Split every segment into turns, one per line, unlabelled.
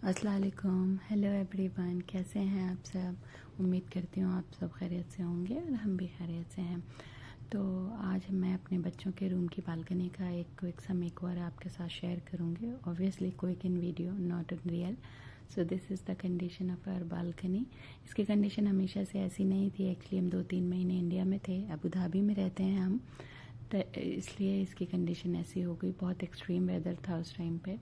अस्सलाम वालेकुम, hello everyone, कैसे हैं आप सब। उम्मीद करती हूँ आप सब खैरियत से होंगे और हम भी खैरियत से हैं। तो आज मैं अपने बच्चों के रूम की बालकनी का एक क्विक सा मेकओवर आपके साथ शेयर करूँगी। Obviously quick in video, not in real. So this is the condition of our balcony. इसकी कंडीशन हमेशा से ऐसी नहीं थी। एक्चुअली हम 2-3 महीने इंडिया में थे, अबू धाबी में रहते हैं हम, तो इसलिए इसकी कंडीशन ऐसी हो गई। बहुत एक्सट्रीम वेदर था उस टाइम पे,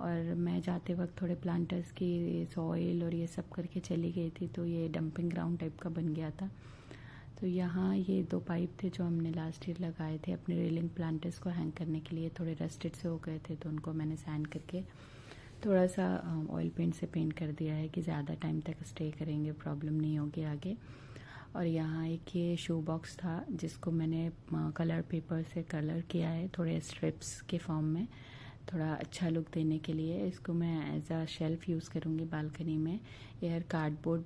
और मैं जाते वक्त थोड़े प्लांटर्स की सॉइल और ये सब करके चली गई थी, तो ये डंपिंग ग्राउंड टाइप का बन गया था। तो यहाँ ये 2 पाइप थे जो हमने लास्ट ईयर लगाए थे अपने रेलिंग प्लांटर्स को हैंग करने के लिए। थोड़े रस्टेड से हो गए थे, तो उनको मैंने सैंड करके थोड़ा सा ऑयल पेंट से पेंट कर दिया है कि ज़्यादा टाइम तक स्टे करेंगे, प्रॉब्लम नहीं होगी आगे। और यहाँ एक ये शू बॉक्स था जिसको मैंने कलर पेपर से कलर किया है थोड़े स्ट्रिप्स के फॉर्म में, थोड़ा अच्छा लुक देने के लिए। इसको मैं एज अ शेल्फ़ यूज़ करूँगी बालकनी में। एयर कार्डबोर्ड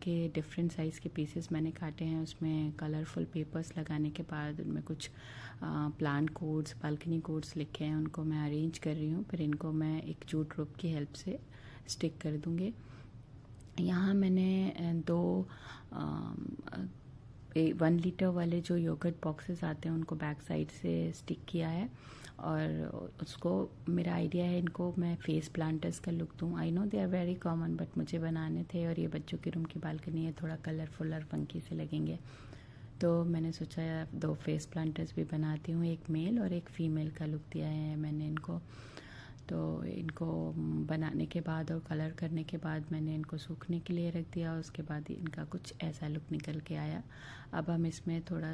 के डिफरेंट साइज़ के पीसेस मैंने काटे हैं, उसमें कलरफुल पेपर्स लगाने के बाद उनमें कुछ प्लांट कोड्स, बालकनी कोड्स लिखे हैं, उनको मैं अरेंज कर रही हूँ। फिर इनको मैं एक जूट रोप की हेल्प से स्टिक कर दूँगी। यहाँ मैंने 1 लीटर वाले जो योगर्ट बॉक्सेस आते हैं उनको बैक साइड से स्टिक किया है, और उसको मेरा आइडिया है इनको मैं फेस प्लांटर्स का लुक दूँ। I know they are very common, but मुझे बनाने थे, और ये बच्चों के रूम की बालकनी है, थोड़ा कलरफुल और फंकी से लगेंगे। तो मैंने सोचा 2 फेस प्लांटर्स भी बनाती हूँ, एक मेल और एक फ़ीमेल का लुक दिया है मैंने इनको। तो इनको बनाने के बाद और कलर करने के बाद मैंने इनको सूखने के लिए रख दिया। उसके बाद इनका कुछ ऐसा लुक निकल के आया। अब हम इसमें थोड़ा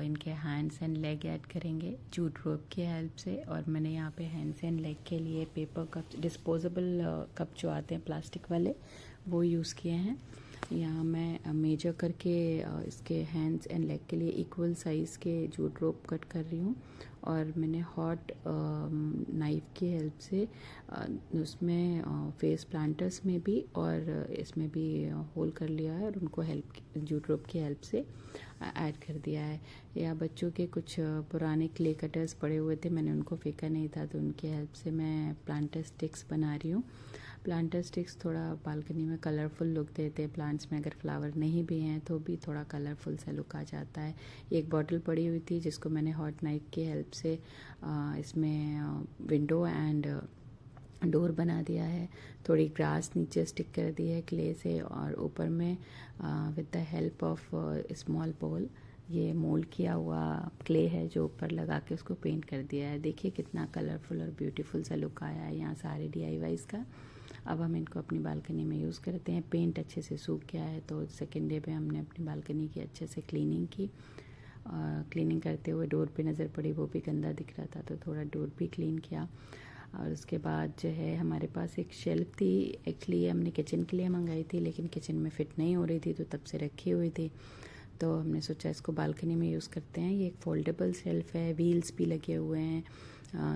इनके हैंड्स एंड लेग ऐड करेंगे जूट रोप की हेल्प से। और मैंने यहाँ पे हैंड्स एंड लेग के लिए पेपर कप, डिस्पोजेबल कप जो आते हैं प्लास्टिक वाले, वो यूज़ किए हैं। यहाँ मैं मेजर करके इसके हैंड्स एंड लेग के लिए इक्वल साइज़ के जूट रोप कट कर रही हूँ, और मैंने हॉट नाइफ़ की हेल्प से उसमें फेस प्लांटर्स में भी और इसमें भी होल कर लिया है, और उनको जूट रोप की हेल्प से ऐड कर दिया है। या बच्चों के कुछ पुराने क्ले कटर्स पड़े हुए थे, मैंने उनको फेंका नहीं था, तो उनकी हेल्प से मैं प्लांटर स्टिक्स बना रही हूँ। प्लांटर स्टिक्स थोड़ा बालकनी में कलरफुल लुक देते हैं। प्लांट्स में अगर फ्लावर नहीं भी हैं तो भी थोड़ा कलरफुल सा लुक आ जाता है। एक बॉटल पड़ी हुई थी जिसको मैंने हॉट नाइफ की हेल्प से इसमें विंडो एंड डोर बना दिया है। थोड़ी ग्रास नीचे स्टिक कर दी है क्ले से, और ऊपर में with the help of small ball ये मोल्ड किया हुआ क्ले है जो ऊपर लगा के उसको पेंट कर दिया है। देखिए कितना कलरफुल और ब्यूटीफुल सा लुक आया है यहाँ सारे DIYs का। अब हम इनको अपनी बालकनी में यूज़ करते हैं। पेंट अच्छे से सूख गया है, तो सेकेंड डे पे हमने अपनी बालकनी की अच्छे से क्लीनिंग की। क्लीनिंग करते हुए डोर पे नज़र पड़ी, वो भी गंदा दिख रहा था, तो थोड़ा डोर भी क्लीन किया। और उसके बाद जो है हमारे पास एक शेल्फ़ थी, एक्चुअली हमने किचन के लिए मंगाई थी, लेकिन किचन में फ़िट नहीं हो रही थी, तो तब से रखी हुई थी। तो हमने सोचा इसको बालकनी में यूज़ करते हैं। ये एक फोल्डेबल शेल्फ़ है, व्हील्स भी लगे हुए हैं,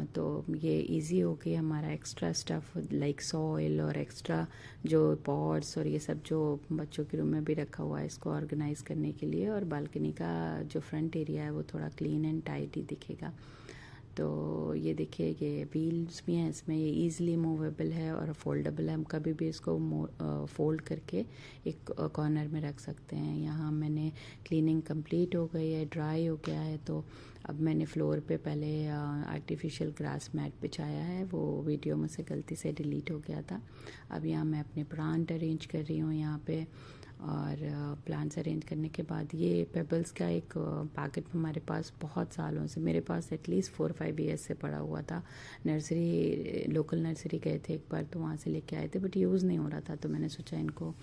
तो ये इजी हो गई हमारा एक्स्ट्रा स्टफ़ लाइक सॉइल और एक्स्ट्रा जो पॉट्स और ये सब जो बच्चों के रूम में भी रखा हुआ है, इसको ऑर्गेनाइज़ करने के लिए। और बालकनी का जो फ्रंट एरिया है वो थोड़ा क्लीन एंड टाइडी दिखेगा। तो ये देखिए ये व्हील्स भी हैं इसमें, ये इजीली मूवेबल है और फोल्डेबल है। हम कभी भी इसको फोल्ड करके एक कॉर्नर में रख सकते हैं। यहाँ मैंने क्लीनिंग कंप्लीट हो गई है, ड्राई हो गया है। तो अब मैंने फ्लोर पे पहले आर्टिफिशियल ग्रास मैट बिछाया है, वो वीडियो मुझसे गलती से डिलीट हो गया था। अब यहाँ मैं अपने प्लांट अरेंज कर रही हूँ यहाँ पे। और प्लांट्स अरेंज करने के बाद ये पेबल्स का एक पैकेट हमारे पास बहुत सालों से, मेरे पास एटलीस्ट 4-5 ईयर्स से पड़ा हुआ था। नर्सरी, लोकल नर्सरी गए थे एक बार, तो वहाँ से लेके आए थे, बट यूज़ नहीं हो रहा था। तो मैंने सोचा इनको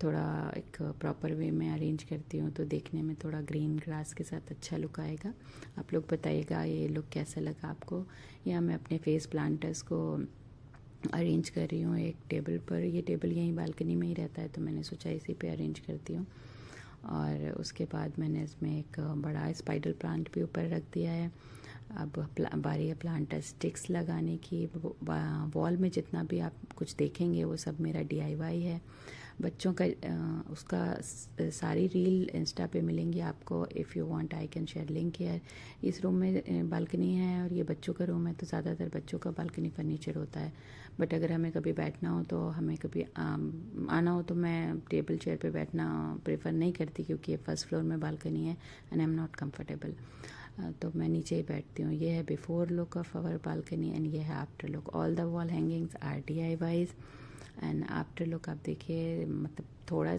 थोड़ा एक प्रॉपर वे में अरेंज करती हूँ, तो देखने में थोड़ा ग्रीन ग्रास के साथ अच्छा लुक आएगा। आप लोग बताइएगा ये लुक कैसा लगा आपको। या मैं अपने फेस प्लांटर्स को अरेंज कर रही हूँ एक टेबल पर। ये टेबल यहीं बालकनी में ही रहता है, तो मैंने सोचा इसी पे अरेंज करती हूँ। और उसके बाद मैंने इसमें एक बड़ा स्पाइडर प्लांट भी ऊपर रख दिया है। अब बारी है प्लांटर स्टिक्स लगाने की। वॉल में जितना भी आप कुछ देखेंगे वो सब मेरा DIY है। बच्चों का उसका सारी रील इंस्टा पे मिलेंगी आपको। If you want I can share link here. इस रूम में बालकनी है और ये बच्चों का रूम है, तो ज़्यादातर बच्चों का बालकनी फर्नीचर होता है। बट अगर हमें कभी बैठना हो, तो हमें कभी आना हो, तो मैं टेबल चेयर पे बैठना प्रेफर नहीं करती, क्योंकि ये फर्स्ट फ्लोर में बालकनी है and I am not comfortable. तो मैं नीचे ही बैठती हूँ। ये है before look of our balcony and ये है after look. All the wall hangings are DIYs and after look आप देखिए, मतलब थोड़ा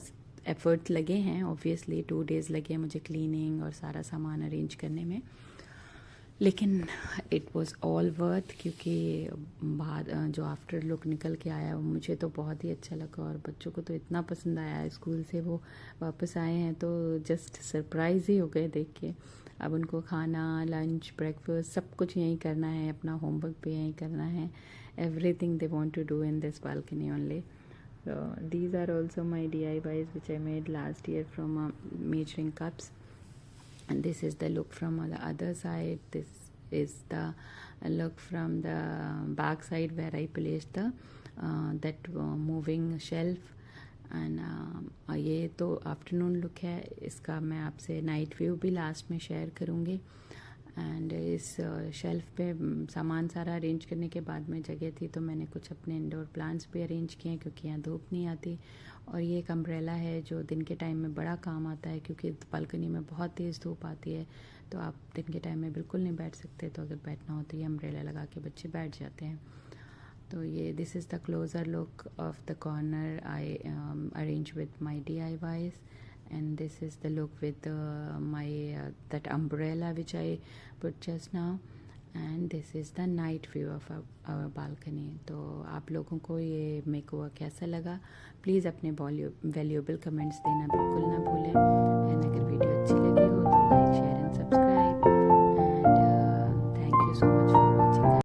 एफर्ट लगे हैं ऑब्वियसली, 2 days लगे हैं मुझे क्लीनिंग और सारा सामान अरेंज करने में, लेकिन इट वॉज़ ऑल वर्थ, क्योंकि बाद जो आफ्टर लुक निकल के आया वो मुझे तो बहुत ही अच्छा लगा और बच्चों को तो इतना पसंद आया। स्कूल से वो वापस आए हैं तो जस्ट सरप्राइज़ ही हो गए देख के। अब उनको खाना, लंच, ब्रेकफास्ट सब कुछ यहीं करना है, अपना होमवर्क भी यहीं करना है। Everything they want to do in this balcony only. So these are also my DIYs which I made last year from measuring cups. And this is the look from the other side. This is the look from the back side where I placed the that moving shelf. And ये तो afternoon look है। इसका मैं आपसे night view भी last में share करूँगी। And इस शेल्फ पे सामान सारा अरेंज करने के बाद में जगह थी, तो मैंने कुछ अपने इंडोर प्लांट्स भी अरेंज किए, क्योंकि यहाँ धूप नहीं आती। और ये एक अम्ब्रेला है जो दिन के टाइम में बड़ा काम आता है, क्योंकि बालकनी में बहुत तेज़ धूप आती है, तो आप दिन के टाइम में बिल्कुल नहीं बैठ सकते। तो अगर बैठना हो तो ये अम्ब्रेला लगा के बच्चे बैठ जाते हैं। तो ये this is the closer look of the corner I arrange with my DIYs. And this is the look with my that umbrella which I put just now. And this is the night view of our balcony. तो आप लोगों को ये makeover कैसा लगा, please अपने valuable comments देना बिल्कुल ना भूलें। एंड अगर वीडियो अच्छी लगी हो